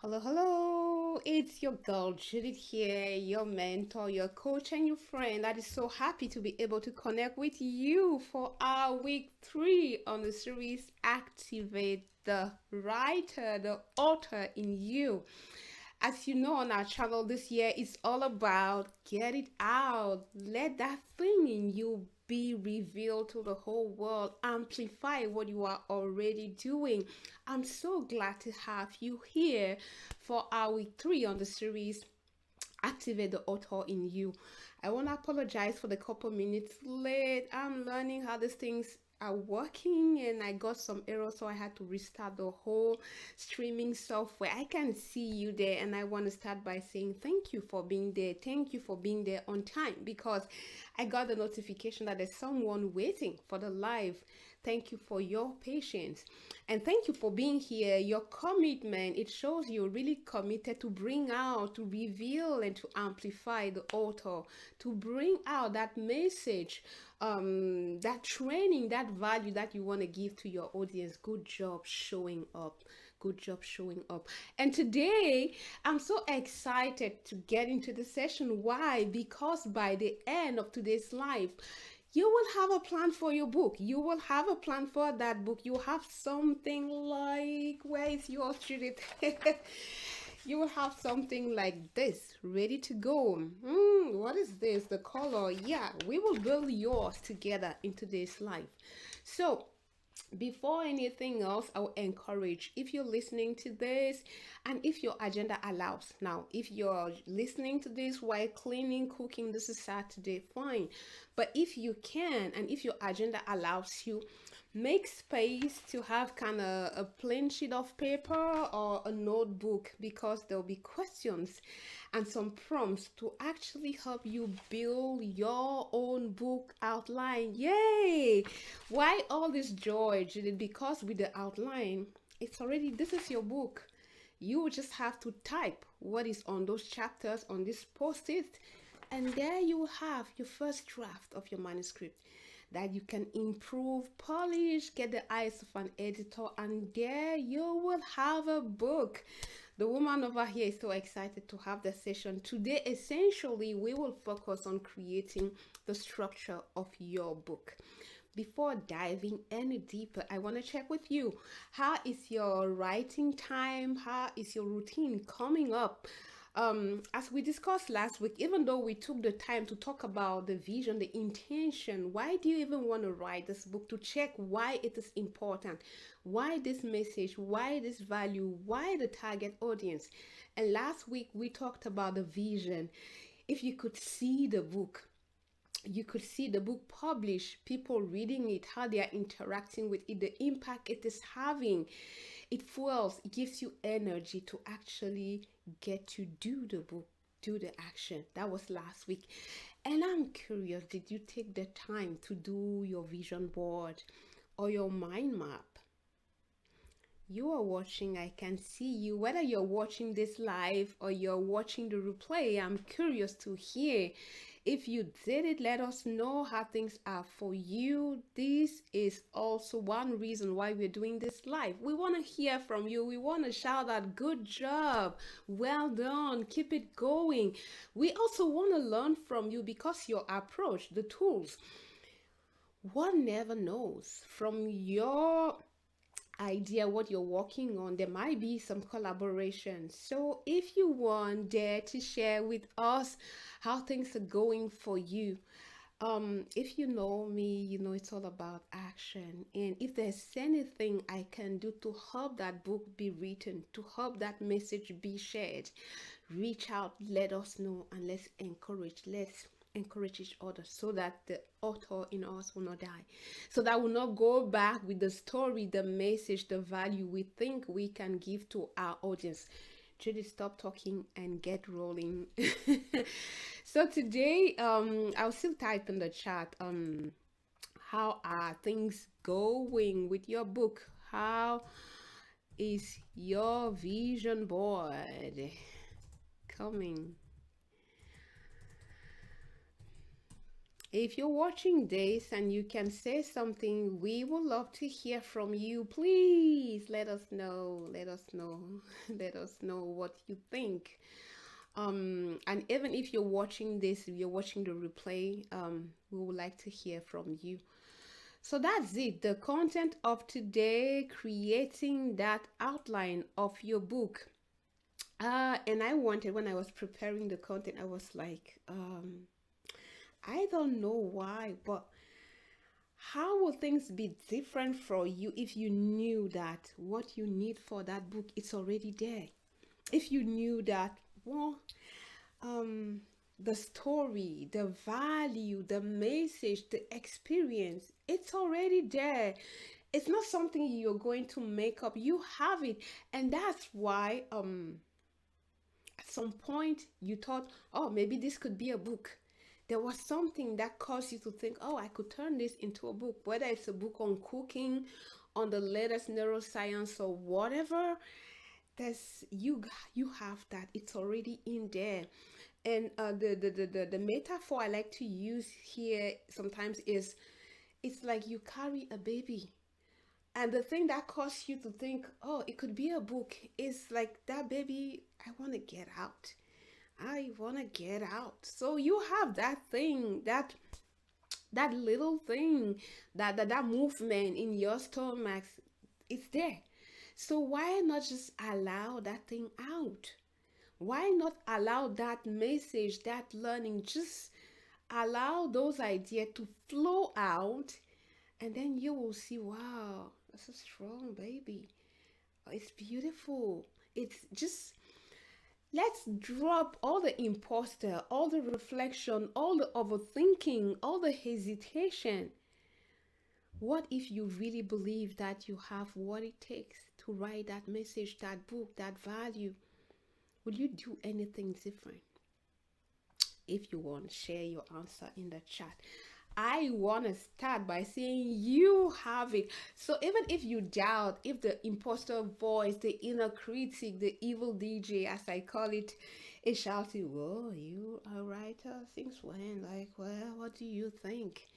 Hello, hello. It's your girl Judith here, your mentor, your coach, and your friend. That is so happy to be able to connect with you for our week 3 on the series Activate the Writer, the author in you. As you know, on our channel this year, it's all about get it out. Let that thing in you be revealed to the whole world. Amplify what you are already doing. I'm so glad to have you here for our week 3 on the series Activate the Author in You. I want to apologize for the couple minutes late. I'm learning how these things are working and I got some errors, so I had to restart the whole streaming software. I can see you there, and I want to start by saying thank you for being there. Thank you for being there on time because I got the notification that there's someone waiting for the live. Thank you for your patience and thank you for being here. Your commitment, it shows you're really committed to bring out, to reveal, and to amplify the author, to bring out that message, that training, that value that you want to give to your audience. Good job showing up. Good job showing up. And today, I'm so excited to get into the session. Why? Because by the end of today's live, you will have a plan for your book. You will have a plan for that book. You have something like, where is yours, Judith? You will have something like this ready to go. What is this? The color. Yeah, we will build yours together in today's life. So, before anything else, I will encourage, if you're listening to this and if your agenda allows. Now, if you're listening to this while cleaning, cooking, this is Saturday, fine. But if you can and if your agenda allows you, make space to have kind of a plain sheet of paper or a notebook, because there'll be questions and some prompts to actually help you build your own book outline. Yay! Why all this joy, Judith? Because with the outline, it's already, this is your book. You will just have to type what is on those chapters on this post-it, and there you will have your first draft of your manuscript that you can improve, polish, get the eyes of an editor, and there you will have a book. The woman over here is so excited to have the session. Today, essentially, we will focus on creating the structure of your book. Before diving any deeper, I want to check with you. How is your writing time? How is your routine coming up? As we discussed last week, even though we took the time to talk about the vision, the intention, why do you even want to write this book? To check why it is important, why this message, why this value, why the target audience. And last week we talked about the vision. If you could see the book, you could see the book published, people reading it, how they are interacting with it, the impact it is having. It fuels, it gives you energy to actually get to do the book, do the action. That was last week. And I'm curious, did you take the time to do your vision board or your mind map? You are watching, I can see you. Whether you're watching this live or you're watching the replay, I'm curious to hear. If you did it, let us know how things are for you. This is also one reason why we're doing this live. We want to hear from you. We want to shout out, good job, well done, keep it going. We also want to learn from you, because your approach, the tools, one never knows. From your idea, what you're working on, there might be some collaboration. So if you want, dare to share with us how things are going for you. If you know me, you know it's all about action. And if there's anything I can do to help that book be written, to help that message be shared, reach out, let us know, and let's encourage each other, so that the author in us will not die, so that will not go back with the story, the message, the value we think we can give to our audience. Judy, stop talking and get rolling. So today, I'll still type in the chat, how are things going with your book? How is your vision board coming? If you're watching this and you can say something, we would love to hear from you. Please let us know. Let us know. Let us know what you think. And even if you're watching this, if you're watching the replay, we would like to hear from you. So that's it. The content of today, creating that outline of your book. And I wanted, when I was preparing the content, I was like, I don't know why, but how will things be different for you if you knew that what you need for that book is already there? If you knew that, well, the story, the value, the message, the experience, it's already there. It's not something you're going to make up. You have it. And that's why at some point you thought, oh, maybe this could be a book. There was something that caused you to think, oh, I could turn this into a book, whether it's a book on cooking, on the latest neuroscience or whatever. There's you have that. It's already in there. And the metaphor I like to use here sometimes is, it's like you carry a baby, and the thing that caused you to think, oh, it could be a book, is like that baby, I want to get out. I want to get out. So you have that thing, that little thing, that movement in your stomach. It's there. So why not just allow that thing out? Why not allow that message, that learning, just allow those ideas to flow out, and then you will see, wow, that's a strong baby. It's beautiful. It's just, let's drop all the imposter, all the reflection, all the overthinking, all the hesitation. What if you really believe that you have what it takes to write that message, that book, that value? Will you do anything different? If you want, share your answer in the chat. I want to start by saying you have it. So even if you doubt, if the imposter voice, the inner critic, the evil DJ, as I call it, is shouting, whoa, you are a writer, since when? Like, well, what do you think?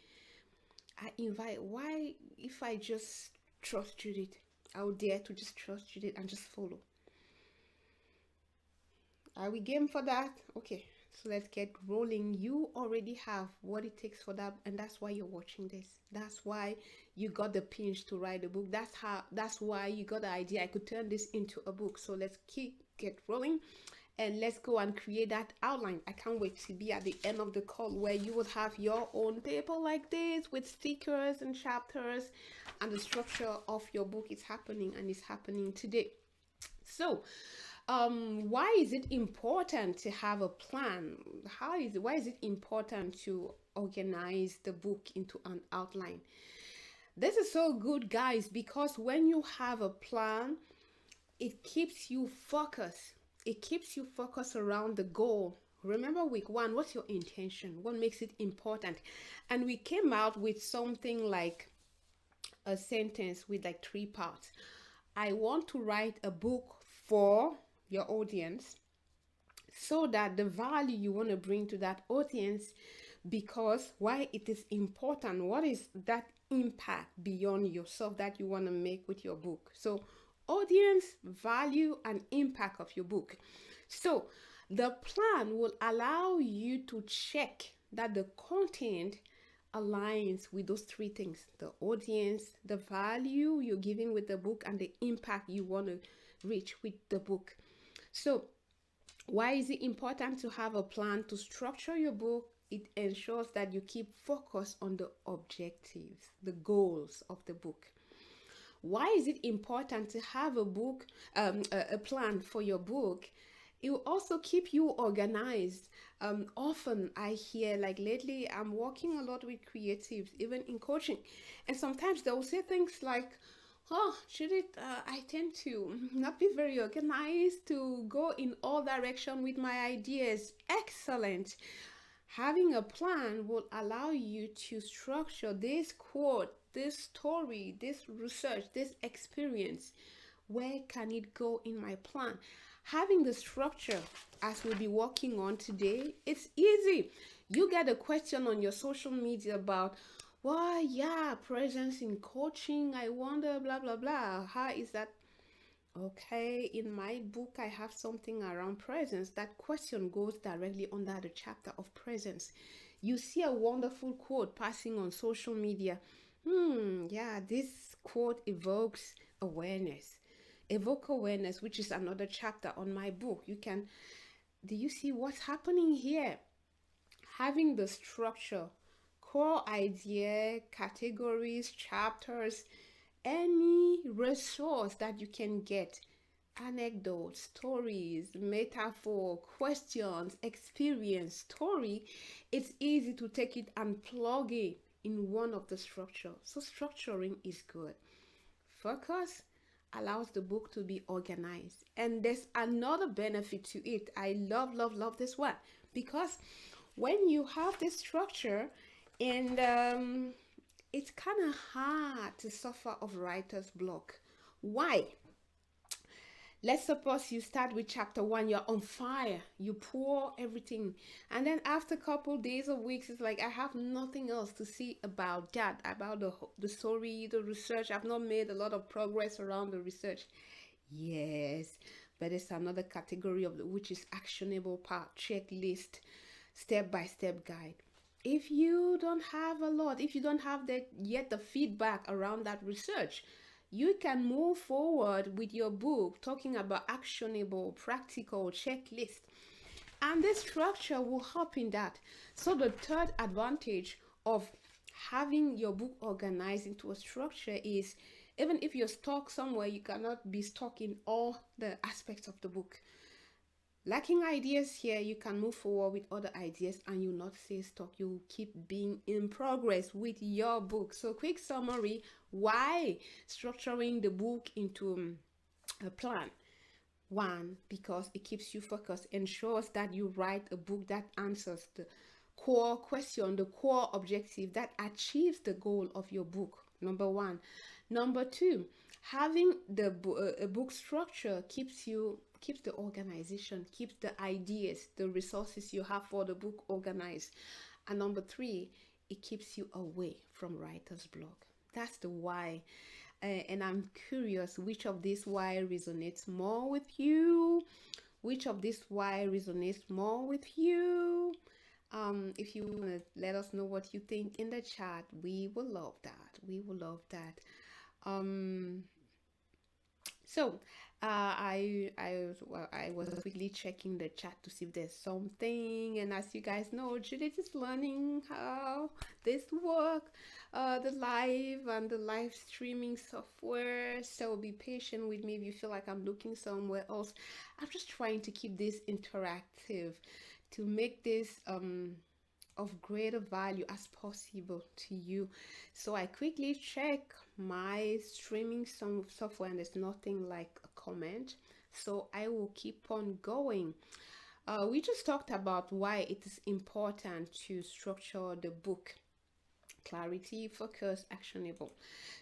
I invite, why, if I just trust Judith, I would dare to just trust Judith and just follow. Are we game for that? Okay, so let's get rolling. You already have what it takes for that, and that's why you're watching this. That's why you got the pinch to write a book. That's why you got the idea, I could turn this into a book. So let's get rolling, and let's go and create that outline. I can't wait to be at the end of the call where you will have your own paper like this with stickers and chapters, and the structure of your book is happening, and it's happening today. So why is it important to have a plan? Why is it important to organize the book into an outline? This is so good, guys, because when you have a plan, it keeps you focused. It keeps you focused around the goal. Remember week one, what's your intention? What makes it important? And we came out with something like a sentence with like 3 parts. I want to write a book for your audience, so that the value you want to bring to that audience, because why it is important, what is that impact beyond yourself that you want to make with your book. So audience, value, and impact of your book. So the plan will allow you to check that the content aligns with those 3 things: the audience, the value you're giving with the book, and the impact you want to reach with the book. So why is it important to have a plan to structure your book? It ensures that you keep focus on the objectives, the goals of the book. Why is it important to have a book, a plan for your book? It will also keep you organized. Often I hear, like lately, I'm working a lot with creatives, even in coaching, and sometimes they will say things like, oh, Judith, I tend to not be very organized, to go in all directions with my ideas. Excellent. Having a plan will allow you to structure this quote, this story, this research, this experience. Where can it go in my plan? Having the structure, as we'll be working on today, it's easy. You get a question on your social media about, well, yeah, presence in coaching. I wonder, blah, blah, blah. How is that? Okay, in my book, I have something around presence. That question goes directly under the chapter of presence. You see a wonderful quote passing on social media. Yeah, this quote evokes awareness. Evoke awareness, which is another chapter on my book. Do you see what's happening here? Having the structure, core idea, categories, chapters, any resource that you can get, anecdotes, stories, metaphor, questions, experience, story, it's easy to take it and plug it in one of the structure. So structuring is good. Focus allows the book to be organized. And there's another benefit to it. I love this one, because when you have this structure, and it's kind of hard to suffer of writer's block. Why? Let's suppose you start with chapter 1, you're on fire, you pour everything, and then after a couple days or weeks, it's like, I have nothing else to see about that, about the story, the research. I've not made a lot of progress around the research. Yes, but it's another category of which is actionable part, checklist, step-by-step guide. If you don't have a lot, if you don't have the feedback around that research, you can move forward with your book talking about actionable, practical checklist. And this structure will help in that. So the third advantage of having your book organized into a structure is, even if you're stuck somewhere, you cannot be stuck in all the aspects of the book. Lacking ideas here, you can move forward with other ideas and you'll not stay stuck. You'll keep being in progress with your book. So quick summary, why structuring the book into a plan? One, because it keeps you focused, ensures that you write a book that answers the core question, the core objective, that achieves the goal of your book. Number one. Number two, having a book structure keeps the organization, keeps the ideas, the resources you have for the book organized. And number three, it keeps you away from writer's block. That's the why. And I'm curious which of these why resonates more with you. Which of these why resonates more with you? If you want to let us know what you think in the chat, we will love that. We will love that. So I was quickly checking the chat to see if there's something, and as you guys know, Judith is learning how this work, the live and the live streaming software. So be patient with me if you feel like I'm looking somewhere else. I'm just trying to keep this interactive to make this of greater value as possible to you. So I quickly check my streaming software and there's nothing like a comment, so I will keep on going. We just talked about why it is important to structure the book: clarity, focus, actionable.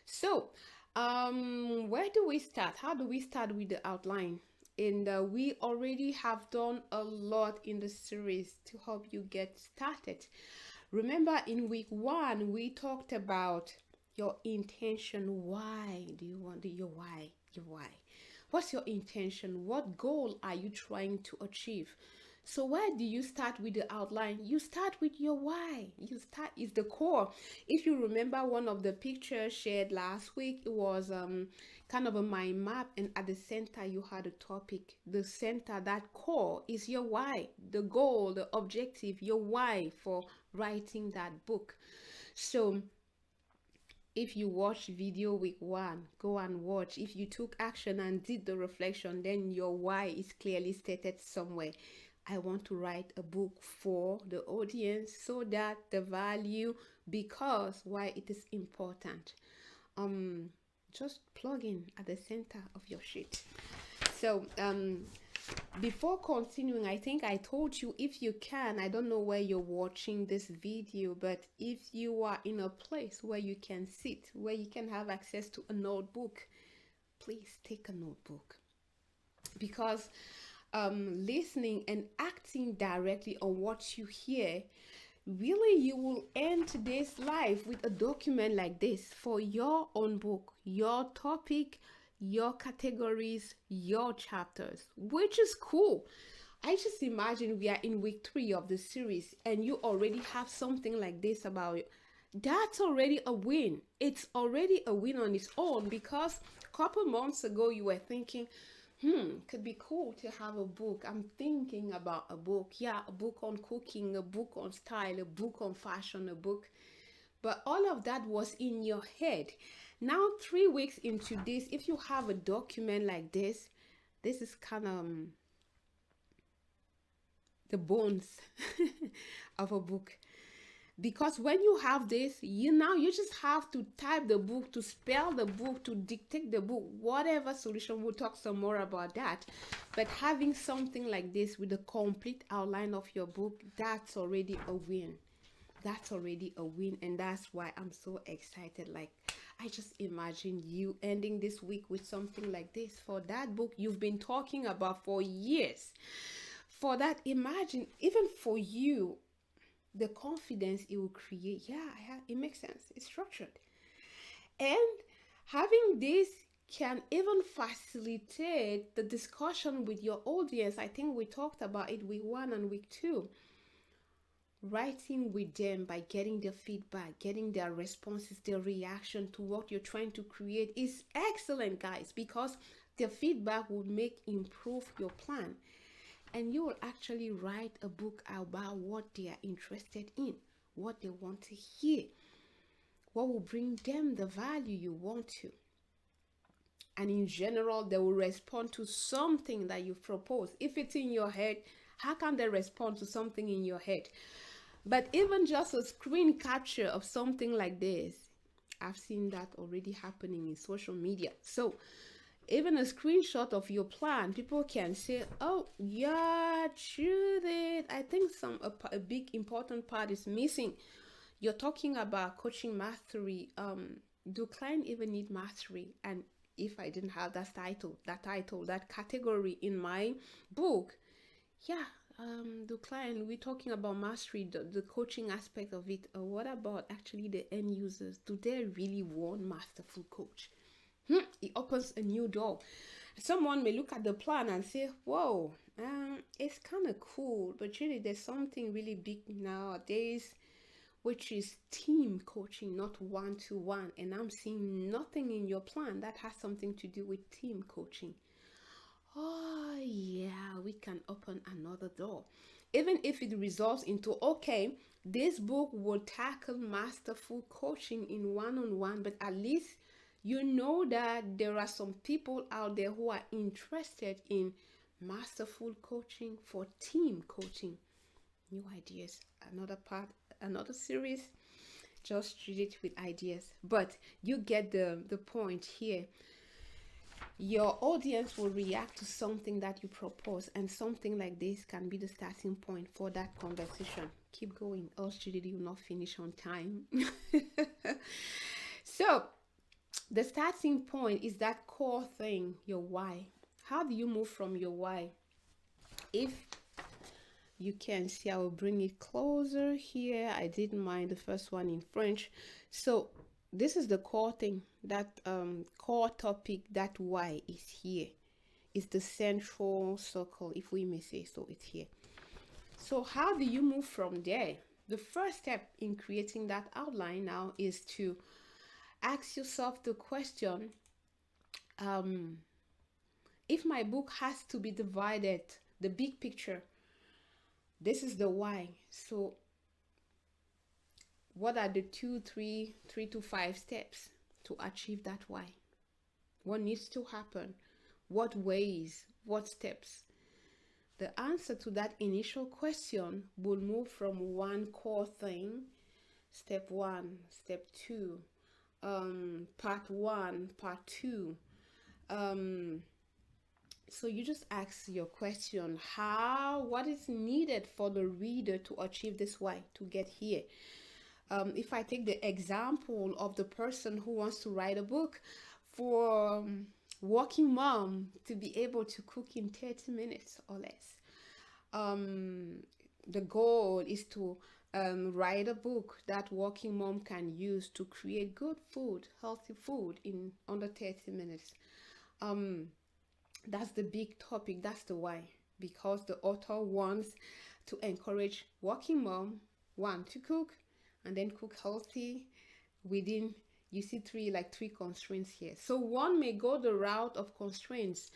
So where do we start? How do we start with the outline? And we already have done a lot in the series to help you get started. Remember, in week 1 we talked about your intention. Why do you want your why? What's your intention? What goal are you trying to achieve? So where do you start with the outline? You start with your why. Is the core. If you remember one of the pictures shared last week, it was kind of a mind map, and at the center you had a topic. The center, that core, is your why, the goal, the objective, your why for writing that book. So if you watch video week 1, go and watch. If you took action and did the reflection, then your why is clearly stated somewhere. I want to write a book for the audience so that the value, because why it is important. Just plug in at the center of your sheet. So before continuing, I think I told you, if you can, I don't know where you're watching this video, but if you are in a place where you can sit, where you can have access to a notebook, please take a notebook, because listening and acting directly on what you hear really you will end today's life with a document like this for your own book, your topic, your categories, your chapters, which is cool. I just imagine we are in week 3 of the series and you already have something like this about it. That's already a win. It's already a win on its own, because a couple months ago you were thinking, could be cool to have a book. I'm thinking about a book. Yeah, a book on cooking, a book on style, a book on fashion, a book. But all of that was in your head. Now, 3 weeks into this, if you have a document like this is kind of the bones of a book. Because when you have this, you just have to type the book, to spell the book, to dictate the book, whatever solution. We'll talk some more about that. But having something like this with a complete outline of your book, that's already a win. That's already a win. And that's why I'm so excited. Like, I just imagine you ending this week with something like this for that book you've been talking about for years. For that, imagine, even for you, the confidence it will create. Yeah, it makes sense. It's structured. And having this can even facilitate the discussion with your audience. I think we talked about it week 1 and week 2. Writing with them by getting their feedback, getting their responses, their reaction to what you're trying to create is excellent, guys, because their feedback will improve your plan. And you will actually write a book about what they are interested in, what they want to hear, what will bring them the value you want to. And in general, they will respond to something that you propose. If it's in your head, how can they respond to something in your head? But even just a screen capture of something like this, I've seen that already happening in social media. So even a screenshot of your plan, people can say, oh yeah, Judith, I think a big important part is missing. You're talking about coaching mastery. Do clients even need mastery? And if I didn't have that category in my book, yeah, we're talking about mastery, the coaching aspect of it. What about actually the end users? Do they really want masterful coach? It opens a new door. Someone may look at the plan and say, whoa, it's kind of cool, but really there's something really big nowadays, which is team coaching, not one-to-one. And I'm seeing nothing in your plan that has something to do with team coaching. Oh yeah, we can open another door. Even if it results into, okay, this book will tackle masterful coaching in one-on-one, but at least you know that there are some people out there who are interested in masterful coaching for team coaching. New ideas, another series, just treat it with ideas. But you get the point here. Your audience will react to something that you propose, and something like this can be the starting point for that conversation. Keep going, else Judy will not finish on time. So the starting point is that core thing, your why. How do you move from your why? If you can see, I will bring it closer here. I didn't mind the first one in French. So this is the core thing, that core topic, that why is here. It's the central circle, if we may say so. It's here. So how do you move from there? The first step in creating that outline now is to ask yourself the question, if my book has to be divided, the big picture, this is the why. So what are the 3 to 5 steps to achieve that why? What needs to happen? What ways? What steps? The answer to that initial question will move from one core thing, step 1, step 2, part 1, part 2. So you just ask your question, what is needed for the reader to achieve this why, to get here? If I take the example of the person who wants to write a book for working mom to be able to cook in 30 minutes or less, the goal is to write a book that working mom can use to create good food, healthy food in under 30 minutes. Um, that's the big topic. That's the why. Because the author wants to encourage working mom, one, to cook and then cook healthy within, you see three constraints here. So one may go the route of constraints.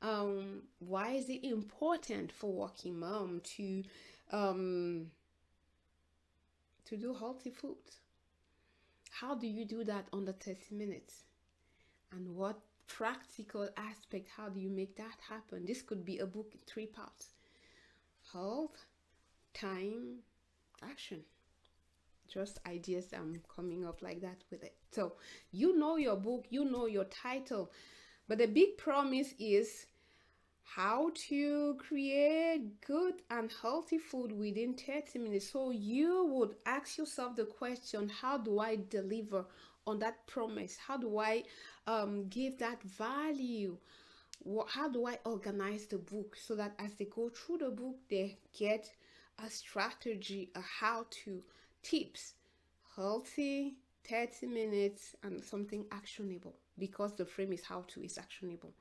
Why is it important for working mom um to do healthy food? How do you do that under 30 minutes? And what practical aspect, how do you make that happen? This could be a book in 3 parts: health, time, action. Just ideas I'm coming up like that with it. So you know your book, you know your title, but the big promise is how to create good and healthy food within 30 minutes. So you would ask yourself the question, how do I deliver on that promise? How do I give that value? How do I organize the book so that as they go through the book, they get a strategy, a how-to, tips, healthy, 30 minutes, and something actionable, because the frame is how to, is actionable.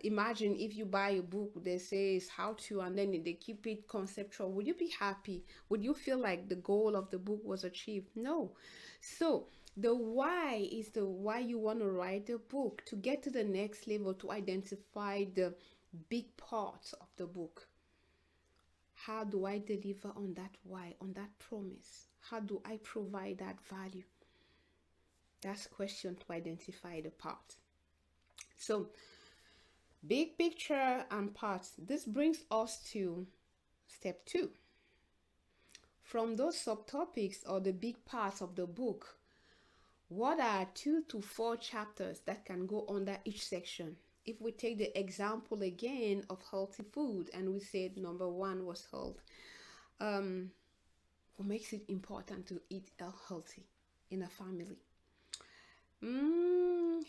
Imagine if you buy a book that says how to and then they keep it conceptual. Would you be happy? Would you feel like the goal of the book was achieved? No. So the why is the why you want to write the book, to get to the next level, to identify the big parts of the book. How do I deliver on that why, on that promise? How do I provide that value? That's a question to identify the part. So big picture and parts. This brings us to step 2. From those subtopics or the big parts of the book, what are 2 to 4 chapters that can go under each section? If we take the example again of healthy food, and we said number 1 was health, what makes it important to eat healthy in a family?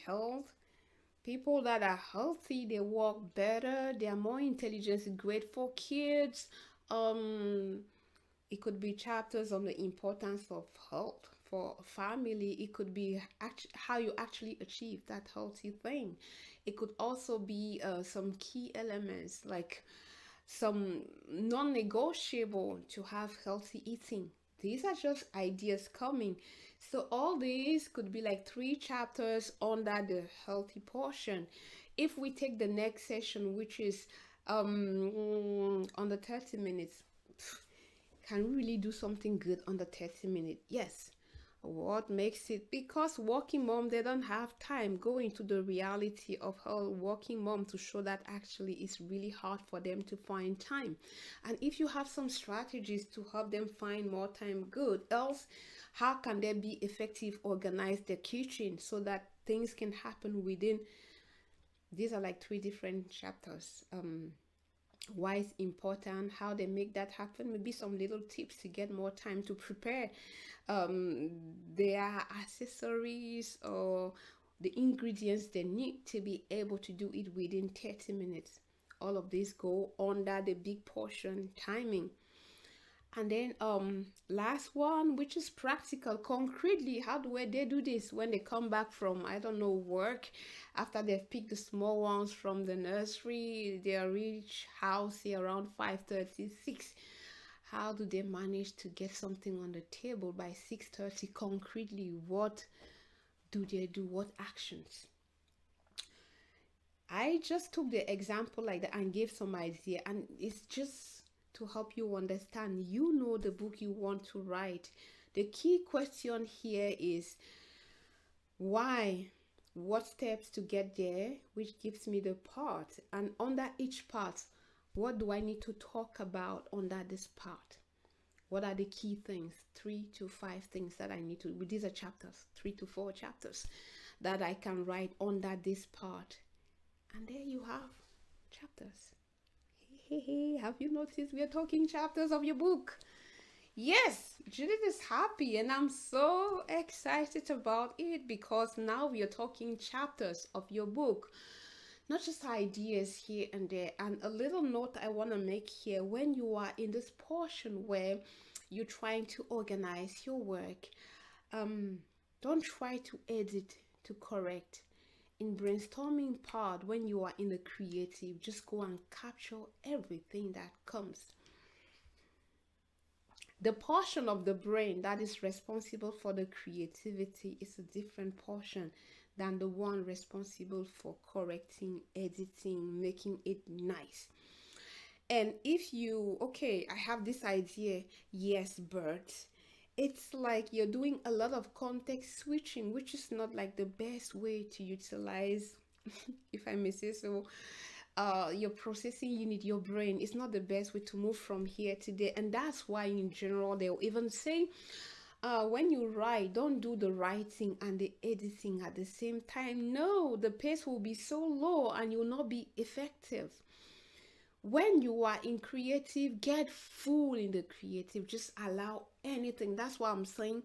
Health. People that are healthy, they work better, they are more intelligent, great for kids. It could be chapters on the importance of health for a family. It could be how you actually achieve that healthy thing. It could also be some key elements, like some non-negotiable to have healthy eating. These are just ideas coming. So all these could be like 3 chapters under the healthy portion. If we take the next session, which is under 30 minutes, can we really do something good under 30 minutes? Yes. What makes it? Because working mom, they don't have time. Go into the reality of how working mom, to show that actually it's really hard for them to find time. And if you have some strategies to help them find more time, good. Else, how can they be effective, organize their kitchen so that things can happen within? These are like 3 different chapters. Why it's important, how they make that happen, maybe some little tips to get more time to prepare their accessories or the ingredients they need to be able to do it within 30 minutes. All of these go under the big portion, timing. And then last one, which is practical, concretely, how do they do this when they come back from, I don't know, work, after they've picked the small ones from the nursery, they reach house here around 5:36. How do they manage to get something on the table by 6:30? Concretely, what do they do? What actions? I just took the example like that and gave some idea, and it's just to help you understand. You know the book you want to write. The key question here is why, what steps to get there, which gives me the part, and under each part, what do I need to talk about under this part? What are the key things? 3 to 5 things that I need to, with these are chapters, 3 to 4 chapters that I can write under this part. And there you have chapters. Hey, have you noticed we are talking chapters of your book? Yes, Judith is happy, and I'm so excited about it, because now we are talking chapters of your book, not just ideas here and there. And a little note I want to make here: when you are in this portion where you're trying to organize your work, don't try to edit to correct. In brainstorming part, when you are in the creative, just go and capture everything that comes. The portion of the brain that is responsible for the creativity is a different portion than the one responsible for correcting, editing, making it nice. And if you, okay, I have this idea, yes, but it's like you're doing a lot of context switching, which is not like the best way to utilize, if I may say so, your processing unit, your brain. Is not the best way to move from here to there. And that's why in general they'll even say, when you write, don't do the writing and the editing at the same time. No, the pace will be so low and you'll not be effective. When you are in creative, get full in the creative. Just allow anything. That's what I'm saying.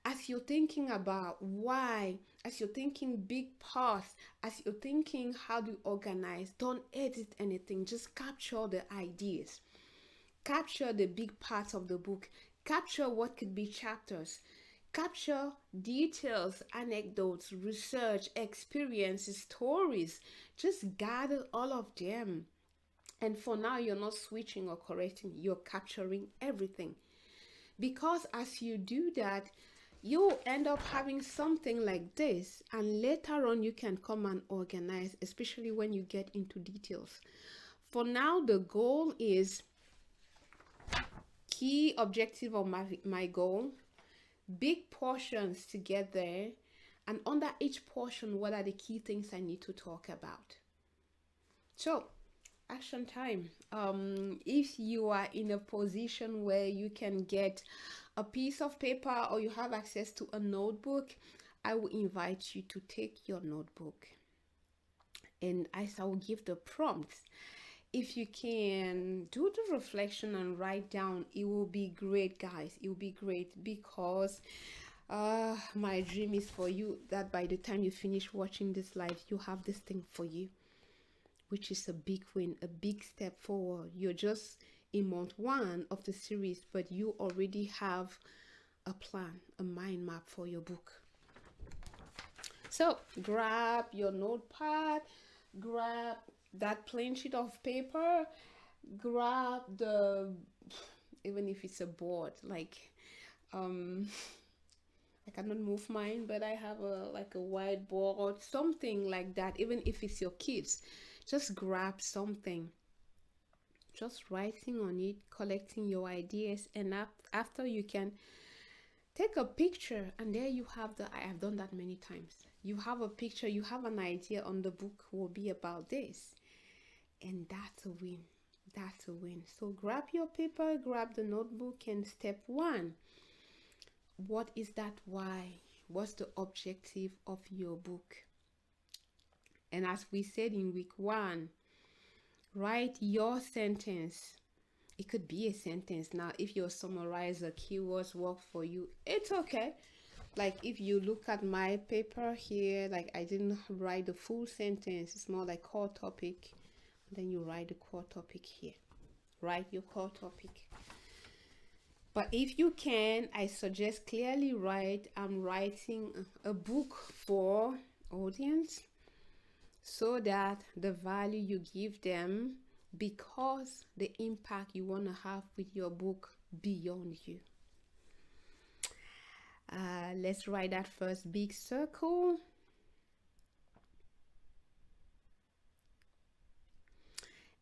As you're thinking about why, as you're thinking big parts, as you're thinking how to organize, don't edit anything. Just capture the ideas. Capture the big parts of the book. Capture what could be chapters. Capture details, anecdotes, research, experiences, stories. Just gather all of them. And for now, you're not switching or correcting. You're capturing everything. Because as you do that, you'll end up having something like this, and later on you can come and organize, especially when you get into details. For now, the goal is key objective of my goal, big portions to get there, and under each portion, what are the key things I need to talk about. So action time. If you are in a position where you can get a piece of paper or you have access to a notebook, I will invite you to take your notebook, and as I will give the prompts, if you can do the reflection and write down, it will be great, guys. It will be great, because my dream is for you that by the time you finish watching this live, you have this thing for you, which is a big win, a big step forward. You're just in month 1 of the series, but you already have a plan, a mind map for your book. So grab your notepad, grab that plain sheet of paper, grab the, even if it's a board, like I cannot move mine, but I have a like a whiteboard, something like that. Even if it's your kids, just grab something, just writing on it, collecting your ideas, and after you can take a picture, and there you have the, I have done that many times. You have a picture, you have an idea on the book will be about this, and that's a win. That's a win. So grab your paper, grab the notebook, and step 1. What is that why? What's the objective of your book? And as we said in week 1, write your sentence. It could be a sentence. Now, if your summarizer keywords work for you, it's okay. Like if you look at my paper here, like I didn't write the full sentence. It's more like core topic. Then you write the core topic here. Write your core topic. But if you can, I suggest clearly write, I'm writing a book for audience, so that the value you give them, because the impact you want to have with your book beyond you. Let's write that first big circle.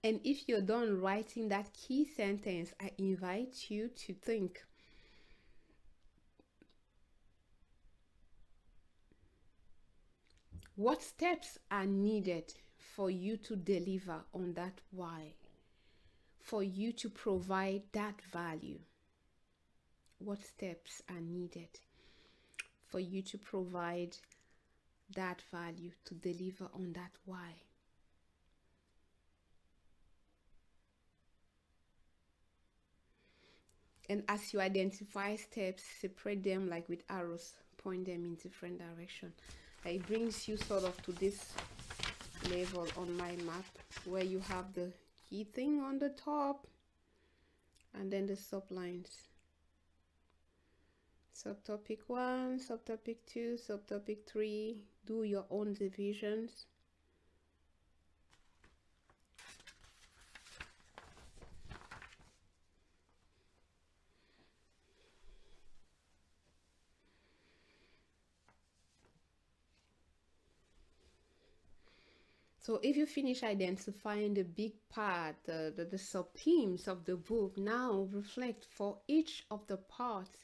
And if you're done writing that key sentence, I invite you to think, what steps are needed for you to deliver on that why? For you to provide that value? What steps are needed for you to provide that value, to deliver on that why? And as you identify steps, separate them like with arrows, point them in different directions. It brings you sort of to this level on my map where you have the key thing on the top and then the sublines. Subtopic 1, subtopic 2, subtopic 3. Do your own divisions. So if you finish identifying the big part, the sub-themes of the book, now reflect for each of the parts.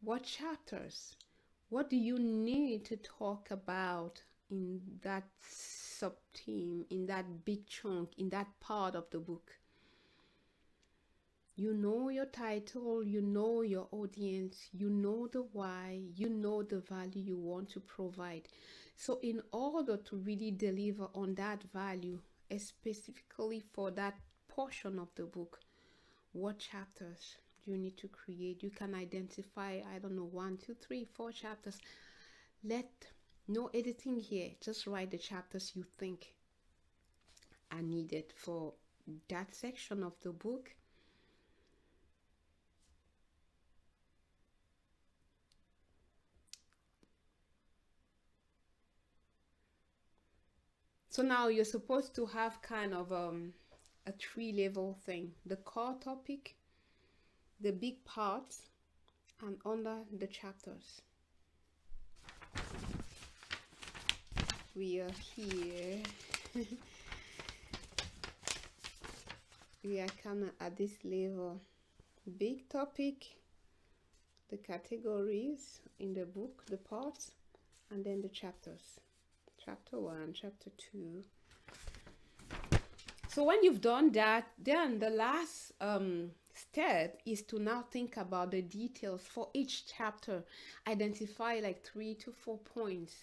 What chapters? What do you need to talk about in that sub-theme, in that big chunk, in that part of the book? You know your title, you know your audience, you know the why, you know the value you want to provide. So in order to really deliver on that value, specifically for that portion of the book, what chapters do you need to create? You can identify, I don't know, 1, 2, 3, 4 chapters. No editing here. Just write the chapters you think are needed for that section of the book. So now you're supposed to have kind of a 3-level thing. The core topic, the big parts, and under the chapters. We are here. We are kind of at this level. Big topic, the categories in the book, the parts, and then the chapters. Chapter 1, chapter 2. So when you've done that, then the last step is to now think about the details for each chapter. Identify like 3 to 4 points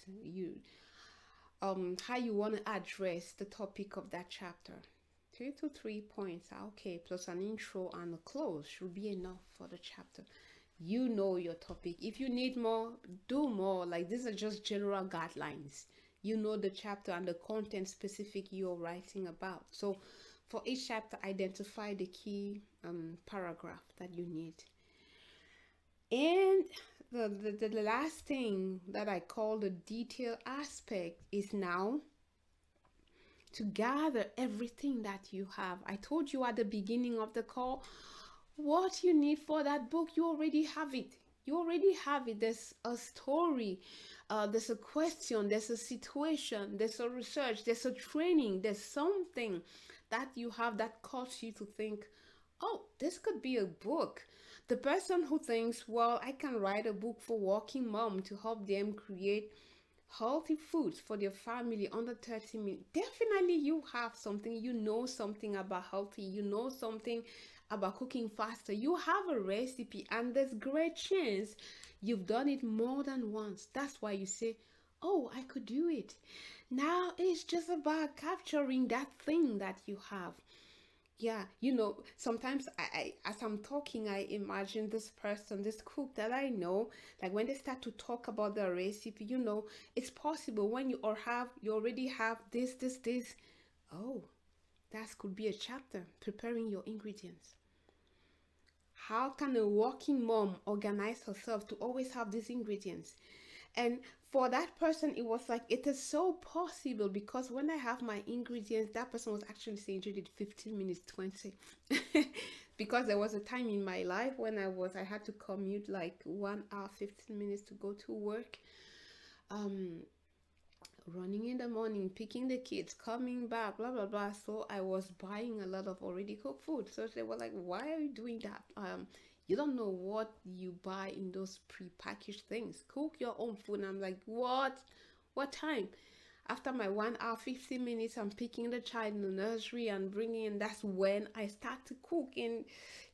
how you want to address the topic of that chapter. 2 to 3 points, okay, plus an intro and a close should be enough for the chapter. You know your topic. If you need more, do more. Like, these are just general guidelines. You know the chapter and the content specific you're writing about. So for each chapter, identify the key paragraph that you need. And the last thing that I call the detail aspect is now to gather everything that you have. I told you at the beginning of the call what you need for that book. You already have it. You already have it. There's a story, there's a question, there's a situation, there's a research, there's a training, there's something that you have that causes you to think, oh, this could be a book. The person who thinks, well, I can write a book for working mom to help them create healthy foods for their family under 30 minutes. Definitely you have something. You know something about healthy. You know something about cooking faster. You have a recipe, and there's great chance you've done it more than once. That's why you say, oh, I could do it. Now it's just about capturing that thing that you have. Yeah, sometimes I as I'm talking, I imagine this person, this cook that I know, like when they start to talk about the recipe, it's possible when you already have this. Oh, that could be a chapter, preparing your ingredients. How can a working mom organize herself to always have these ingredients? And for that person, it was like, it is so possible because when I have my ingredients, that person was actually saying, Judith, 15 minutes, 20. Because there was a time in my life when I had to commute like 1 hour, 15 minutes to go to work. Running in the morning, picking the kids, coming back, blah, blah, blah. So I was buying a lot of already cooked food. So they were like, why are you doing that? You don't know what you buy in those pre-packaged things. Cook your own food. And I'm like, what? What time? After my 1 hour, 15 minutes, I'm picking the child in the nursery and bringing in. That's when I start to cook. And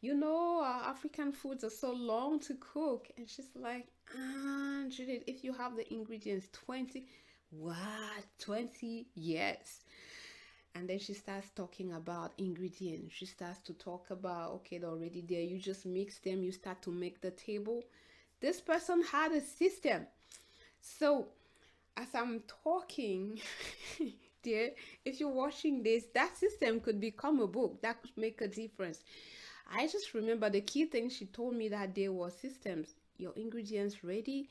African foods are so long to cook. And she's like, Judith, if you have the ingredients, 20. What? 20? Yes. And then she starts talking about ingredients. She starts to talk about, okay, they're already there. You just mix them. You start to make the table. This person had a system. So as I'm talking, dear, if you're watching this, that system could become a book. That could make a difference. I just remember the key thing she told me that day was systems, your ingredients ready.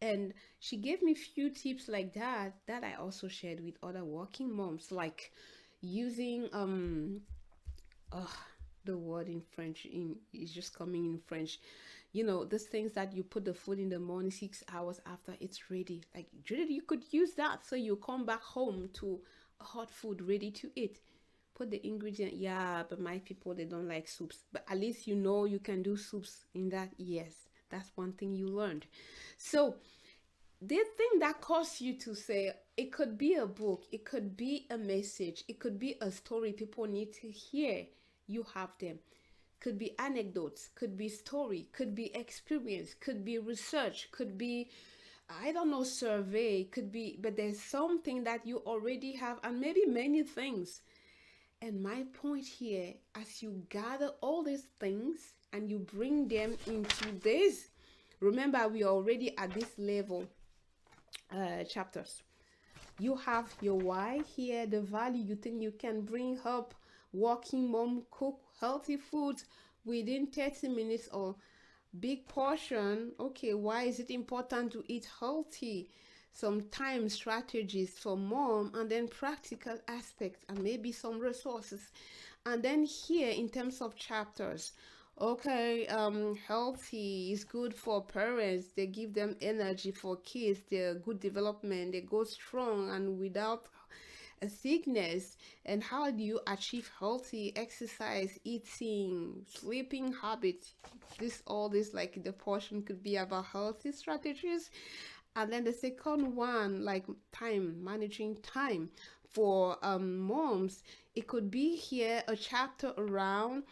And she gave me few tips like that that I also shared with other working moms, like using uh, the word in French in is just coming in French. You know, those things that you put the food in the morning 6 hours after it's ready. Like Judith, you could use that so you come back home to hot food ready to eat. Put the ingredient. Yeah, but my people they don't like soups. But at least you know you can do soups in that. Yes, that's one thing you learned. So the thing that caused you to say it could be a book, it could be a message, it could be a story people need to hear. You have them. Could be anecdotes, could be story, could be experience, could be research, could be, I don't know, survey, could be, but there's something that you already have, and maybe many things. And my point here, as you gather all these things and you bring them into this, remember we are already at this level chapters. You have your why here, the value you think you can bring up. Working mom cook healthy foods within 30 minutes or big portion. Okay, why is it important to eat healthy? Some time strategies for mom, and then practical aspects, and maybe some resources. And then here in terms of chapters, okay, healthy is good for parents, they give them energy. For kids, they're good development, they go strong and without a sickness. And how do you achieve healthy exercise, eating, sleeping habits? This all this, like the portion could be about healthy strategies. And then the second one, like time, managing time for moms, it could be here a chapter around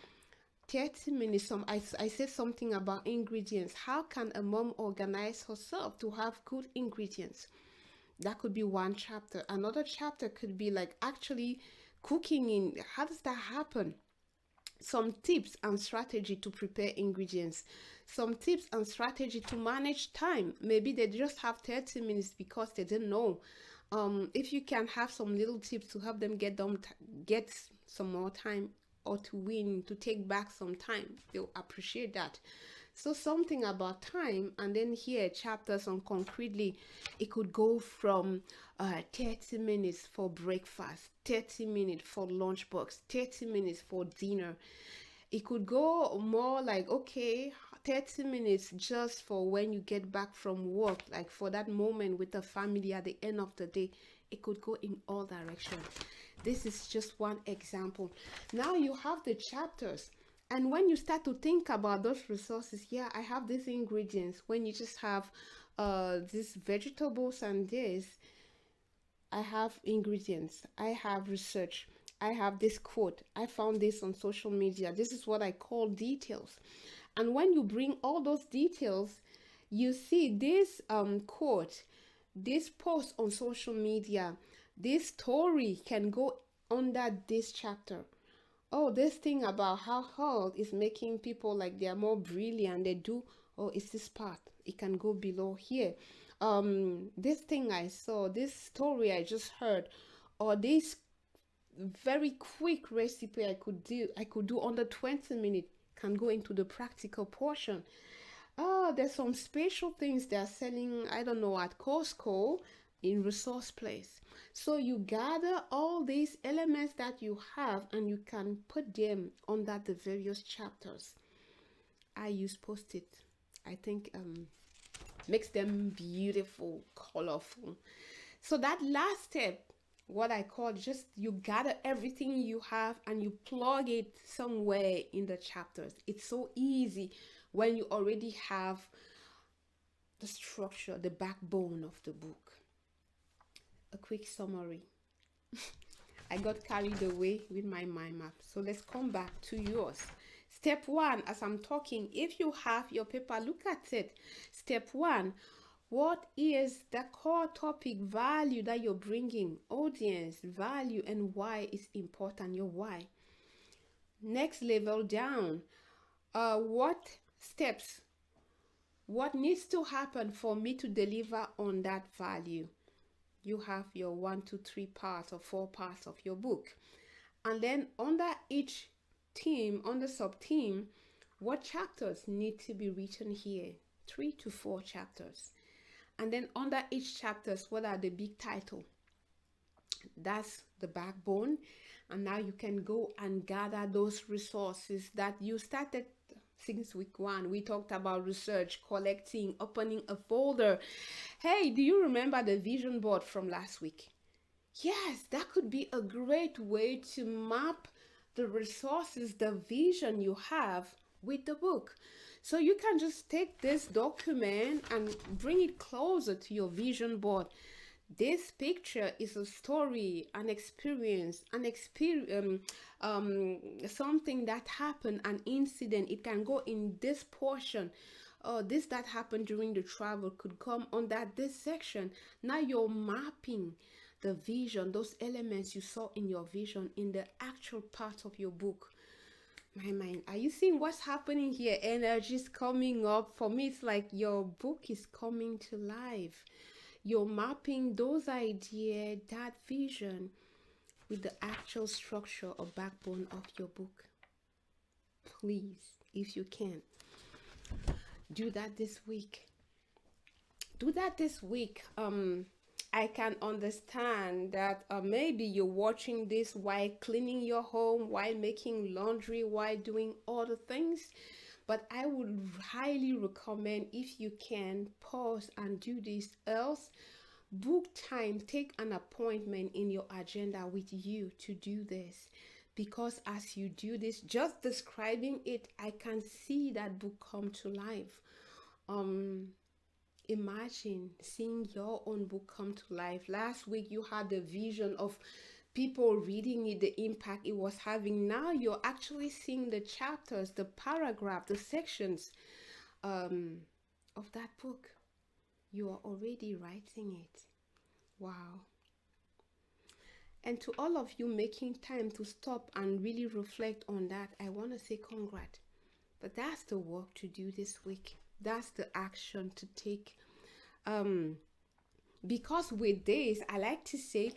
30 minutes. I said something about ingredients. How can a mom organize herself to have good ingredients? That could be one chapter. Another chapter could be like actually cooking in. How does that happen? Some tips and strategy to prepare ingredients. Some tips and strategy to manage time. Maybe they just have 30 minutes because they didn't know. If you can have some little tips to help them get some more time, or to win, to take back some time, they'll appreciate that. So something about time. And then here chapters on concretely, it could go from 30 minutes for breakfast, 30 minutes for lunchbox, 30 minutes for dinner. It could go more like, okay, 30 minutes just for when you get back from work, like for that moment with the family at the end of the day. It could go in all directions. This is just one example. Now you have the chapters. And when you start to think about those resources, yeah, I have these ingredients. When you just have these vegetables and this, I have ingredients, I have research, I have this quote, I found this on social media. This is what I call details. And when you bring all those details, you see this quote, this post on social media, this story can go under this chapter. Oh, this thing about how health is making people like they are more brilliant, they do. Oh, it's this part, it can go below here. This thing I saw, this story I just heard, or this very quick recipe I could do under 20 minutes, can go into the practical portion. Oh, there's some special things they're selling, I don't know, at Costco in resource place. So you gather all these elements that you have and you can put them under the various chapters. I use post-it. I think makes them beautiful, colorful. So that last step, what I call just you gather everything you have and you plug it somewhere in the chapters. It's so easy when you already have the structure, the backbone of the book. A quick summary. I got carried away with my mind map. So let's come back to yours. Step one, as I'm talking, if you have your paper, look at it. Step one, what is the core topic value that you're bringing? Audience, value, and why is important, your why. Next level down, what steps, what needs to happen for me to deliver on that value? You have your 1, 2, 3 parts or 4 parts of your book. And then under each theme, on the sub theme, what chapters need to be written here? 3 to 4 chapters. And then under each chapters, what are the big title? That's the backbone. And now you can go and gather those resources that you started since week 1. We talked about research, collecting, opening a folder. Hey, do you remember the vision board from last week? Yes, that could be a great way to map the resources, the vision you have with the book. So you can just take this document and bring it closer to your vision board. This picture is a story, an experience, something that happened, an incident. It can go in this portion. This that happened during the travel could come under this section. Now you're mapping the vision, those elements you saw in your vision in the actual part of your book. My mind, are you seeing what's happening here? Energy is coming up. For me, it's like your book is coming to life. You're mapping those ideas, that vision, with the actual structure or backbone of your book. Please, if you can, do that this week. Do that this week. I can understand that maybe you're watching this while cleaning your home, while making laundry, while doing other things. But I would highly recommend, if you can, pause and do this. Else, book time, take an appointment in your agenda with you to do this. Because as you do this, just describing it, I can see that book come to life. Imagine seeing your own book come to life. Last week you had the vision of people reading it, the impact it was having. Now you're actually seeing the chapters, the paragraph, the sections of that book. You are already writing it. Wow. And to all of you making time to stop and really reflect on that, I want to say congrats. But that's the work to do this week. That's the action to take. Because with this, I like to say,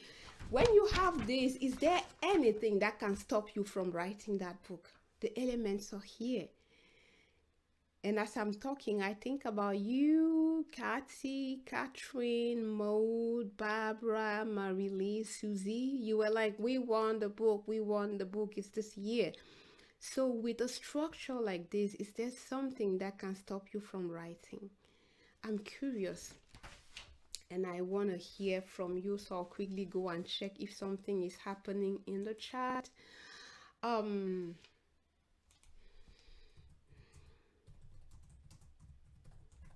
when you have this, is there anything that can stop you from writing that book? The elements are here. And as I'm talking, I think about you, Kathy, Catherine, Maud, Barbara, Marie-Lee, Susie. You were like, we won the book. We won the book. It's this year. So with a structure like this, is there something that can stop you from writing? I'm curious. And I want to hear from you. So I'll quickly go and check if something is happening in the chat.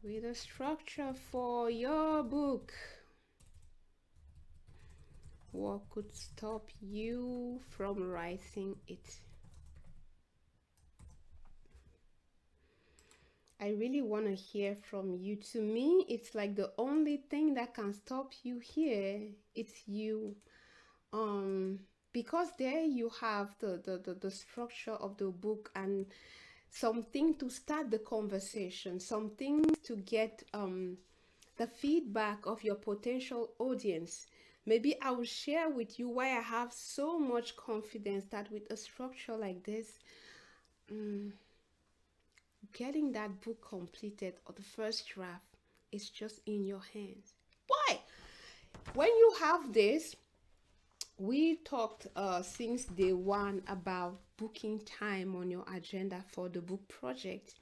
With a structure for your book, what could stop you from writing it? I really want to hear from you. To me, it's like the only thing that can stop you here, it's you. Because there you have the structure of the book and something to start the conversation, something to get the feedback of your potential audience. Maybe I will share with you why I have so much confidence that with a structure like this, getting that book completed or the first draft is just in your hands. Why? When you have this, we talked since day one about booking time on your agenda for the book project.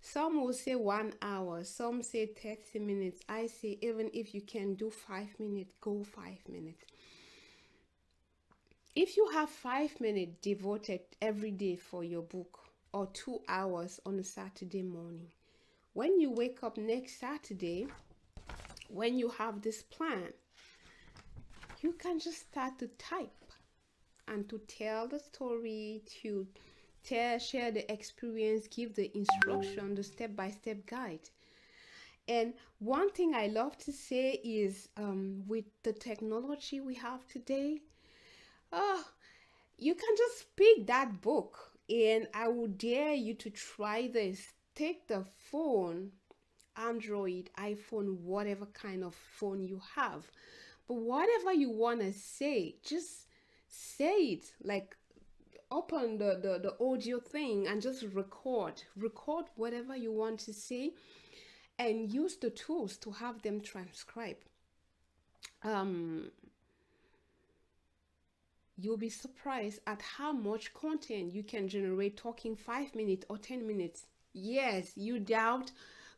Some will say 1 hour, some say 30 minutes. I say even if you can do 5 minutes, go 5 minutes. If you have 5 minutes devoted every day for your book, or 2 hours on a Saturday morning, when you wake up next Saturday, when you have this plan, you can just start to type and to tell the story, to share the experience, give the instruction, the step-by-step guide. And one thing I love to say is with the technology we have today, you can just pick that book. And I would dare you to try this. Take the phone, Android, iPhone, whatever kind of phone you have. But whatever you want to say, just say it. Like open the audio thing and just record whatever you want to say, and use the tools to have them transcribed. You'll be surprised at how much content you can generate talking 5 minutes or 10 minutes. Yes, you doubt?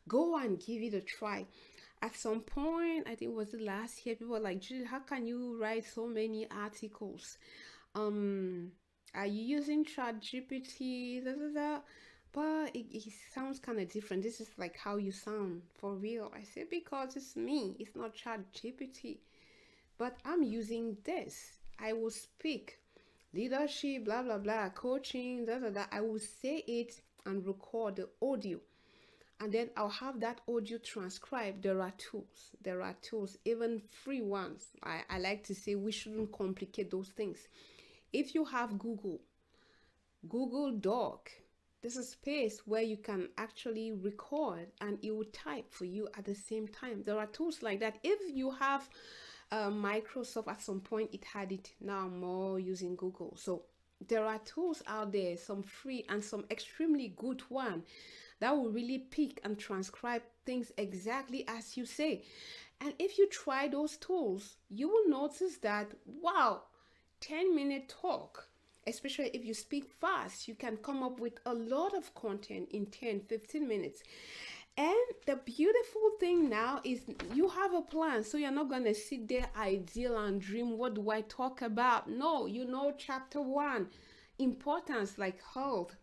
Go and give it a try. At some point, I think it was the last year, people were like, Judith, how can you write so many articles? Are you using chat GPT? But it sounds kind of different. This is like how you sound for real. I said, because it's me, it's not chat GPT. But I'm using this. I will speak leadership, blah, blah, blah, coaching, I will say it and record the audio. And then I'll have that audio transcribed. There are tools, even free ones. I like to say we shouldn't complicate those things. If you have Google Doc, there's a space where you can actually record and it will type for you at the same time. There are tools like that. If you have Microsoft, at some point it had it. Now I'm more using Google. So there are tools out there, some free and some extremely good one that will really pick and transcribe things exactly as you say. And if you try those tools, you will notice that, wow, 10-minute talk, especially if you speak fast, you can come up with a lot of content in 10-15 minutes. And the beautiful thing now is you have a plan. So you're not going to sit there ideal and dream, what do I talk about? No, you know, chapter 1, importance like health,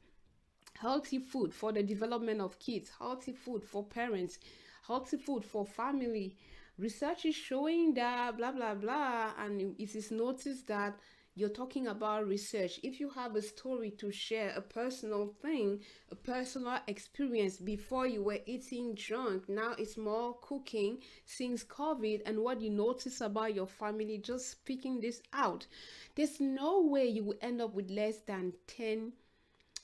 healthy food for the development of kids, healthy food for parents, healthy food for family. Research is showing that blah, blah, blah. And it is noticed that you're talking about research. If you have a story to share, a personal thing, a personal experience before you were eating junk, now it's more cooking since COVID, and what you notice about your family, just speaking this out. There's no way you will end up with less than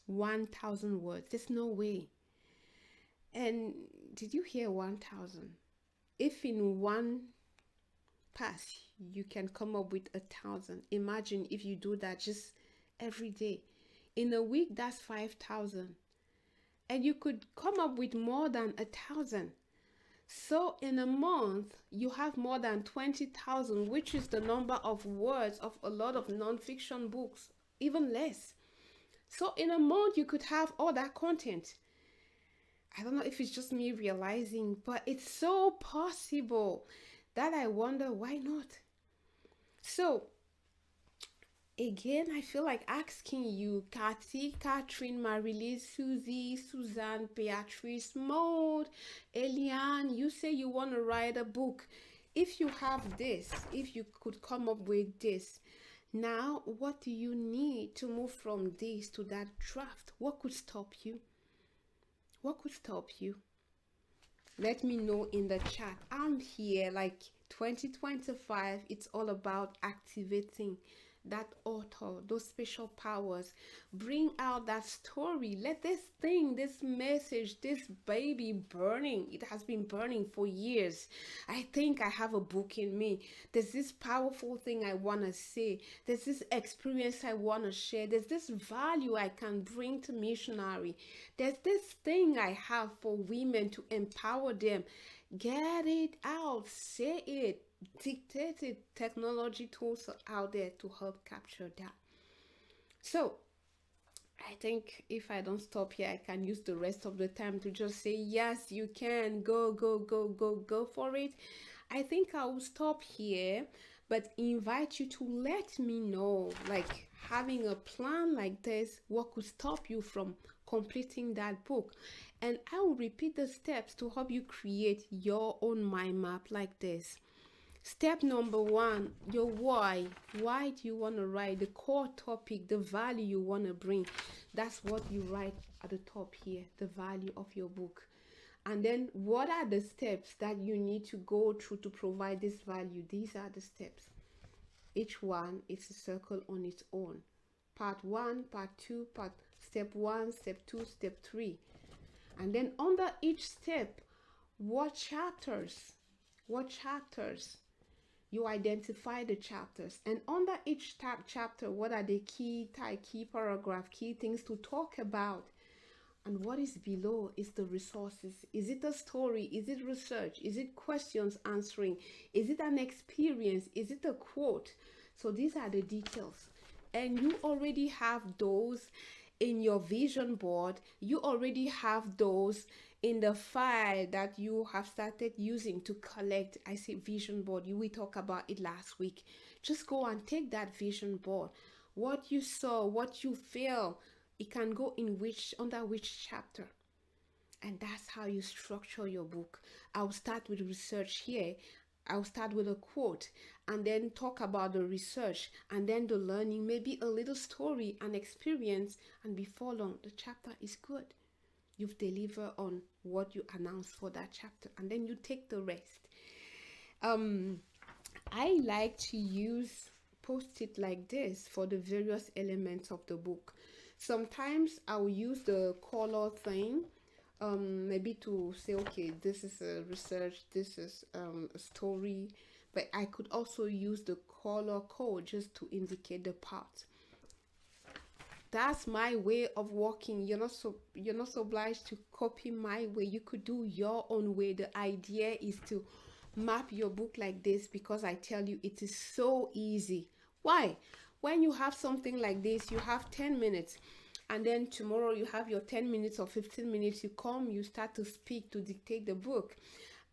1,000 words. There's no way. And did you hear 1,000? If in one pass you can come up with 1,000, imagine if you do that just every day. In a week, that's 5,000, and you could come up with more than 1,000. So in a month, you have more than 20,000, which is the number of words of a lot of non-fiction books, even less. So in a month, you could have all that content. I don't know if it's just me realizing, but it's so possible that I wonder, why not? So again, I feel like asking you, Kathy, Catherine, Marilyn, Susie, Suzanne, Beatrice, Maud, Eliane, you say you want to write a book. If you have this, if you could come up with this, now what do you need to move from this to that draft? What could stop you? What could stop you? Let me know in the chat. I'm here, like 2025, it's all about activating that author, those special powers. Bring out that story. Let this thing, this message, this baby burning. It has been burning for years. I think I have a book in me. There's this powerful thing I want to say. There's this experience I want to share. There's this value I can bring to missionary. There's this thing I have for women to empower them. Get it out. Say it. Dictate it. Technology tools are out there to help capture that. So I think if I don't stop here, I can use the rest of the time to just say, yes, you can. Go, go, go, go, go for it. I think I will stop here, but invite you to let me know, like having a plan like this, what could stop you from completing that book. And I will repeat the steps to help you create your own mind map like this. Step number 1, your why. Why do you want to write? The core topic, the value you want to bring. That's what you write at the top here, the value of your book. And then what are the steps that you need to go through to provide this value? These are the steps. Each one is a circle on its own. Part 1, part 2, step 1, step 2, step 3. And then under each step, what chapters You identify the chapters, and under each chapter, what are the key paragraph, key things to talk about? And what is below is the resources. Is it a story? Is it research? Is it questions answering? Is it an experience? Is it a quote? So these are the details. And you already have those in your vision board. You already have those in the file that you have started using to collect. I say vision board. We talked about it last week. Just go and take that vision board. What you saw, what you feel, it can go in under which chapter. And that's how you structure your book. I'll start with research here. I'll start with a quote and then talk about the research and then the learning, maybe a little story and experience, and before long the chapter is good. You've delivered on what you announced for that chapter, and then you take the rest. I like to use post-it like this for the various elements of the book. Sometimes I'll use the color thing, maybe to say, okay, this is a research, this is a story, but I could also use the color code just to indicate the part. That's my way of working. You're not so obliged to copy my way. You could do your own way. The idea is to map your book like this, because I tell you, it is so easy. Why? When you have something like this, you have 10 minutes, and then tomorrow you have your 10 minutes or 15 minutes, you start to speak, to dictate the book.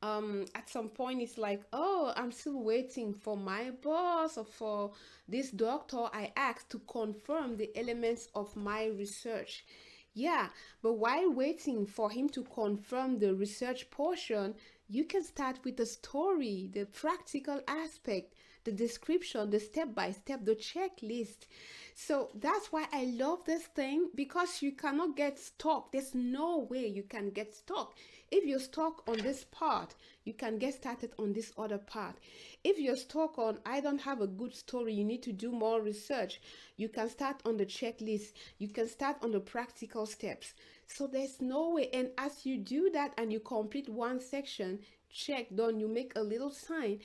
At some point it's like, oh, I'm still waiting for my boss or for this doctor I asked to confirm the elements of my research. Yeah, but while waiting for him to confirm the research portion, you can start with the story, the practical aspect, the description, the step-by-step, the checklist. So that's why I love this thing, because you cannot get stuck. There's no way you can get stuck. If you're stuck on this part, you can get started on this other part. If you're stuck on, I don't have a good story, you need to do more research, you can start on the checklist. You can start on the practical steps. So there's no way. And as you do that and you complete one section, check, done, you make a little sign.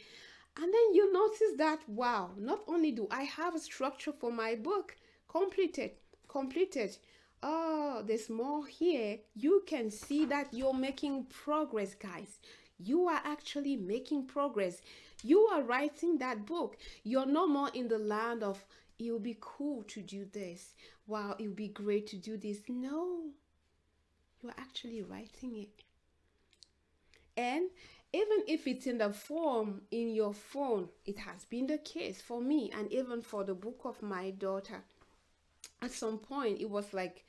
And then you notice that, wow, not only do I have a structure for my book, completed. Oh, there's more here. You can see that you're making progress, guys. You are actually making progress. You are writing that book. You're no more in the land of, it would be cool to do this. Wow, it would be great to do this. No, you're actually writing it. And even if it's in the form in your phone, it has been the case for me, and even for the book of my daughter. At some point, it was like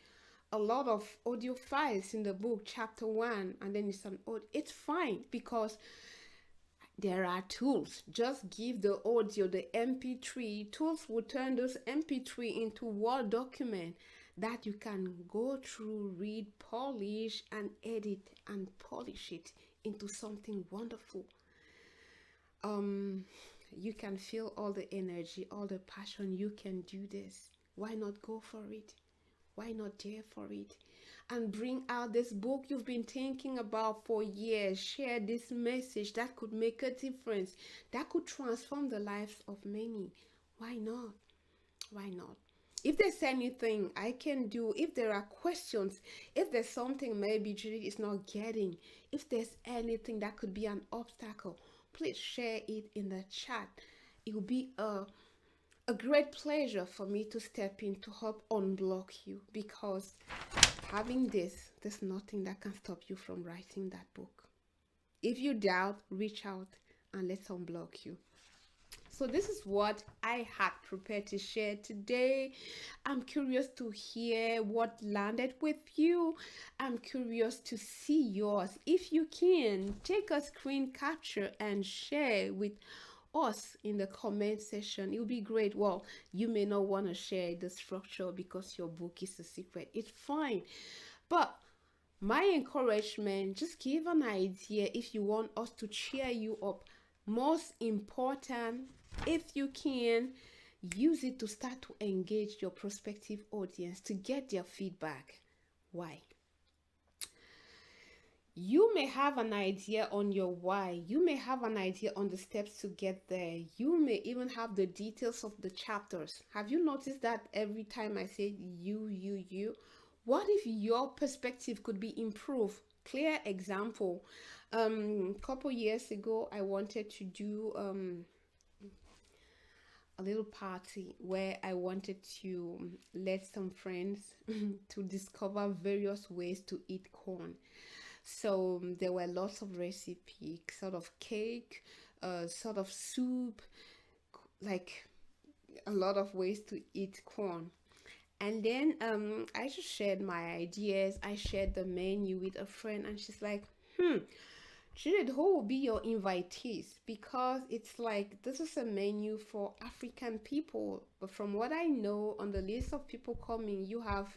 a lot of audio files in the book, chapter 1, and then it's an audio. It's fine, because there are tools. Just give the audio, the MP3. Tools will turn those MP3 into Word document that you can go through, read, polish, and edit and polish it into something wonderful. You can feel all the energy, all the passion. You can do this. Why not go for it? Why not dare for it? And bring out this book you've been thinking about for years. Share this message that could make a difference, that could transform the lives of many. Why not? Why not? If there's anything I can do, if there are questions, if there's something maybe Judith is not getting, if there's anything that could be an obstacle, please share it in the chat. It will be a great pleasure for me to step in to help unblock you, because having this, there's nothing that can stop you from writing that book. If you doubt, reach out and let's unblock you. So this is what I had prepared to share today. I'm curious to hear what landed with you. I'm curious to see yours. If you can, take a screen capture and share with us in the comment section. It will be great. Well, you may not want to share the structure because your book is a secret. It's fine. But my encouragement, just give an idea if you want us to cheer you up. Most important, if you can, use it to start to engage your prospective audience to get their feedback. Why? You may have an idea on your why. You may have an idea on the steps to get there. You may even have the details of the chapters. Have you noticed that every time I say you? What if your perspective could be improved? Clear example. Couple years ago, I wanted to do a little party where I wanted to let some friends to discover various ways to eat corn. So there were lots of recipes, sort of cake, sort of soup, like a lot of ways to eat corn. And then I just shared my ideas. I shared the menu with a friend, and she's like, Judith, who will be your invitees? Because it's like this is a menu for African people. But from what I know, on the list of people coming, you have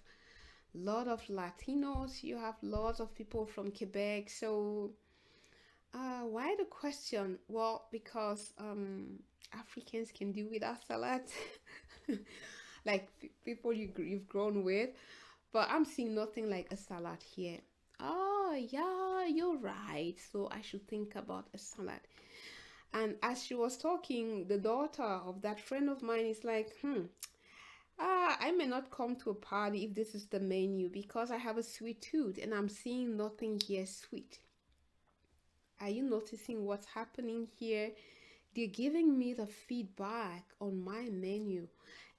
a lot of Latinos, you have lots of people from Quebec. So, why the question? Well, because Africans can do without salad, like people you've grown with. But I'm seeing nothing like a salad here. Oh, yeah, you're right. So I should think about a salad. And as she was talking, the daughter of that friend of mine is like, I may not come to a party if this is the menu because I have a sweet tooth and I'm seeing nothing here sweet. Are you noticing what's happening here? They're giving me the feedback on my menu,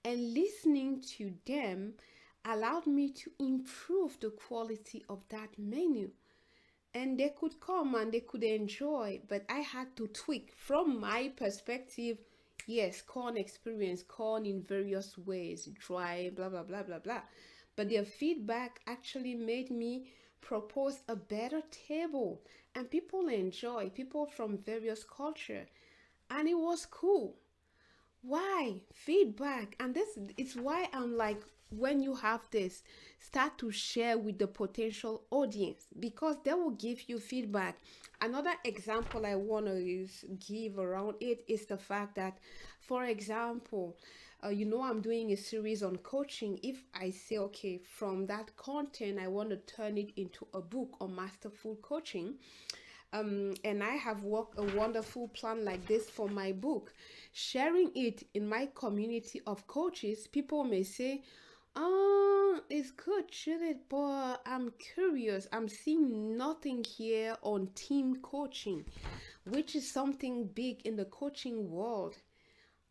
and listening to them allowed me to improve the quality of that menu. And they could come and they could enjoy, but I had to tweak from my perspective. Yes, corn experience, corn in various ways, dry, blah blah blah blah blah. But their feedback actually made me propose a better table, and people enjoy, people from various culture, and it was cool. Why? Feedback. And this is why I'm like, when you have this, start to share with the potential audience because they will give you feedback. Another example I want to give around it is the fact that, for example, I'm doing a series on coaching. If I say, okay, from that content, I want to turn it into a book on masterful coaching, and I have worked a wonderful plan like this for my book. Sharing it in my community of coaches, people may say, it's good, Judith, but I'm curious. I'm seeing nothing here on team coaching, which is something big in the coaching world.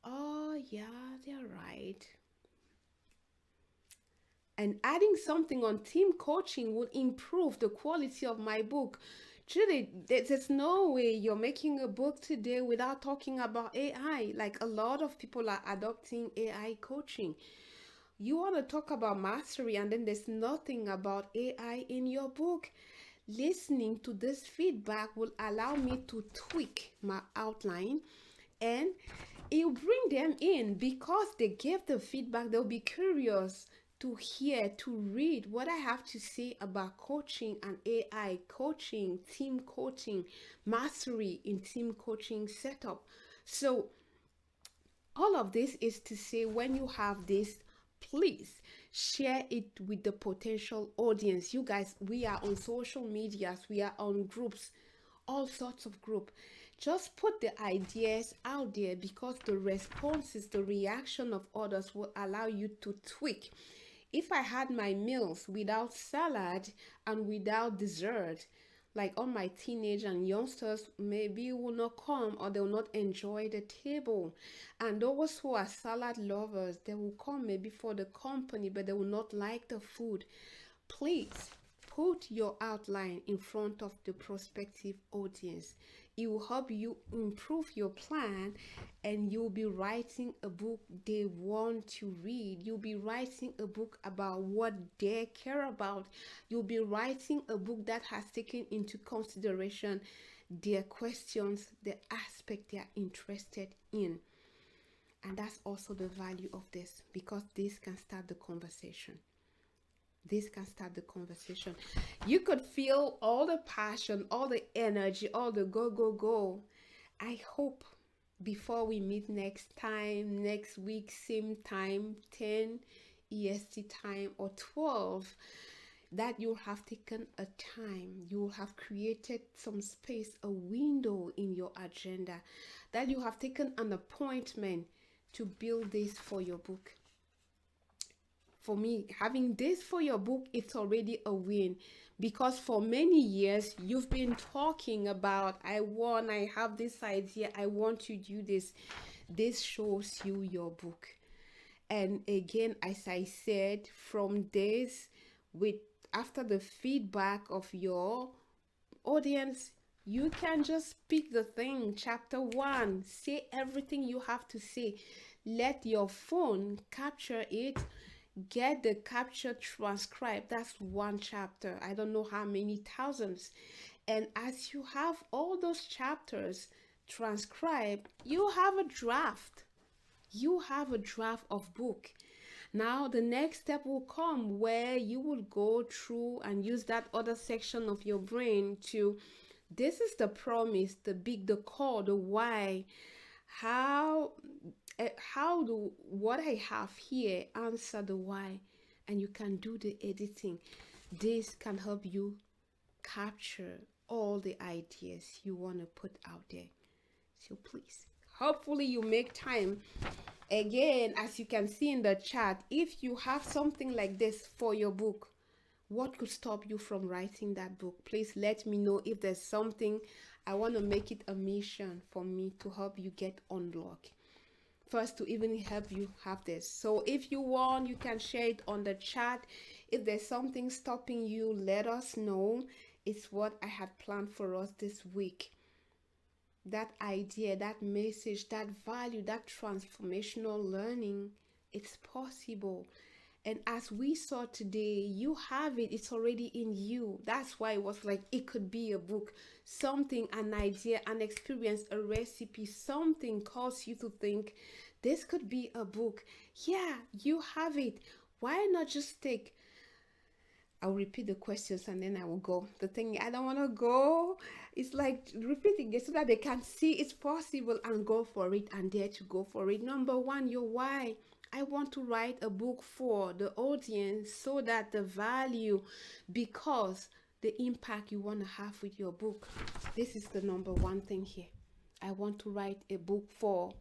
Oh, yeah, they're right. And adding something on team coaching would improve the quality of my book. Truly, there's no way you're making a book today without talking about AI. Like a lot of people are adopting AI coaching. You want to talk about mastery, and then there's nothing about AI in your book. Listening to this feedback will allow me to tweak my outline, and it will bring them in because they gave the feedback. They'll be curious to hear, to read what I have to say about coaching and AI coaching, team coaching, mastery in team coaching setup. So all of this is to say, when you have this, please share it with the potential audience. You guys, we are on social medias, we are on groups, all sorts of group. Just put the ideas out there because the responses, the reaction of others will allow you to tweak. If I had my meals without salad and without dessert, like all my teenage and youngsters maybe will not come or they will not enjoy the table. And those who are salad lovers, they will come maybe for the company, but they will not like the food. Please put your outline in front of the prospective audience. It will help you improve your plan, and you'll be writing a book they want to read. You'll be writing a book about what they care about. You'll be writing a book that has taken into consideration their questions, the aspect they are interested in. And that's also the value of this, because this can start the conversation. This can start the conversation. You could feel all the passion, all the energy, all the go, go, go. I hope before we meet next time, next week, same time, 10 EST time or 12, that you have taken a time, you have created some space, a window in your agenda, that you have taken an appointment to build this for your book. For me, having this for your book, it's already a win, because for many years you've been talking about, I have this idea, I want to do this. This shows you your book. And again, as I said, from this, with after the feedback of your audience, you can just pick the thing. Chapter 1, say everything you have to say. Let your phone capture it. Get the capture transcribed. That's one chapter. I don't know how many thousands. And as you have all those chapters transcribed, you have a draft. You have a draft of book. Now the next step will come, where you will go through and use that other section of your brain to, this is the promise, the big, the core, the why. How do what I have here answer the why? And you can do the editing. This can help you capture all the ideas you want to put out there. So please, hopefully you make time. Again, as you can see in the chat, if you have something like this for your book, what could stop you from writing that book? Please let me know. If there's something, I want to make it a mission for me to help you get unlocked. First, to even help you have this. So if you want, you can share it on the chat. If there's something stopping you, let us know. It's what I had planned for us this week. That idea, that message, that value, that transformational learning, it's possible. And as we saw today, you have it. It's already in you. That's why it was like, it could be a book. Something, an idea, an experience, a recipe, something caused you to think, this could be a book. Yeah, you have it. Why not just take, I'll repeat the questions and then I will go. The thing, I don't want to go. It's like repeating it so that they can see it's possible and go for it and dare to go for it. Number 1, your why. I want to write a book for the audience so that the value, because the impact you want to have with your book. This is the number 1 thing here. I want to write a book for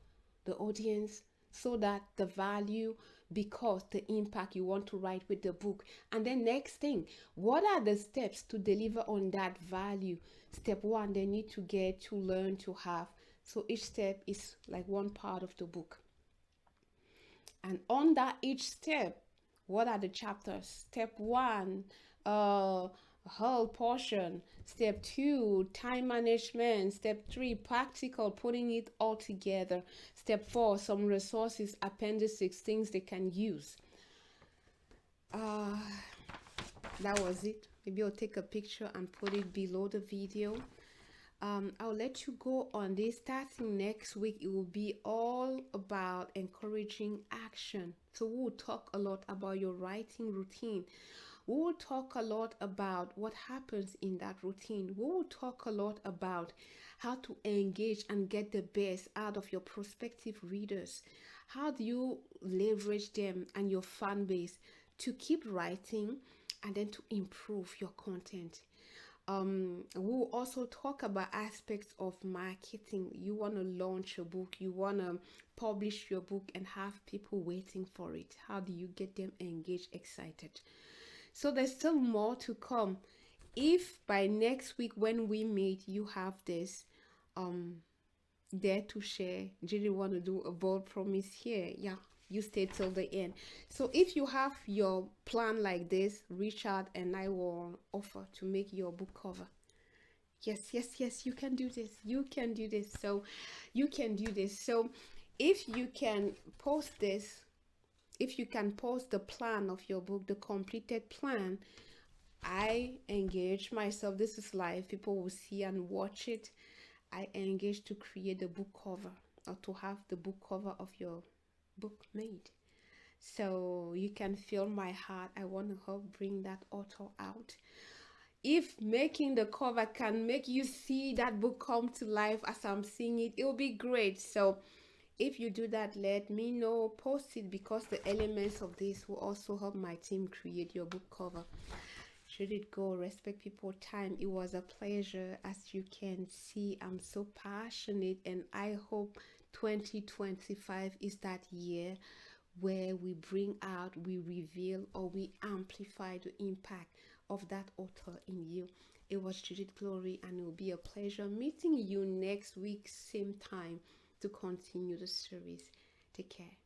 the audience so that the value, because the impact you want to write with the book. And then next thing, what are the steps to deliver on that value? Step 1, they need to get to learn to have. So each step is like one part of the book. And on that each step, what are the chapters? Step 1, whole portion. Step 2, time management. Step 3, practical, putting it all together. Step 4, some resources, appendices, things they can use. That was it. Maybe I'll take a picture and put it below the video. I'll let you go on this. Starting next week, it will be all about encouraging action. So we'll talk a lot about your writing routine. We will talk a lot about what happens in that routine. We will talk a lot about how to engage and get the best out of your prospective readers. How do you leverage them and your fan base to keep writing and then to improve your content? We'll also talk about aspects of marketing. You want to launch a book, you want to publish your book and have people waiting for it. How do you get them engaged, excited? So there's still more to come. If by next week when we meet you have this, dare to share. Judith want to do a bold promise here. Yeah, you stay till the end. So if you have your plan like this, reach out and I will offer to make your book cover. Yes, you can do this. You can do this. So you can do this. So if you can post this, if you can post the plan of your book, the completed plan, I engage myself. This is live. People will see and watch it. I engage to create the book cover or to have the book cover of your book made. So you can feel my heart. I want to help bring that author out. If making the cover can make you see that book come to life as I'm seeing it, it will be great. So if you do that, let me know. Post it, because the elements of this will also help my team create your book cover. Judith Go, respect people time. It was a pleasure. As you can see, I'm so passionate, and I hope 2025 is that year where we bring out, we reveal, or we amplify the impact of that author in you. It was Judith Glory, and it will be a pleasure meeting you next week, same time, to continue the series. Take care.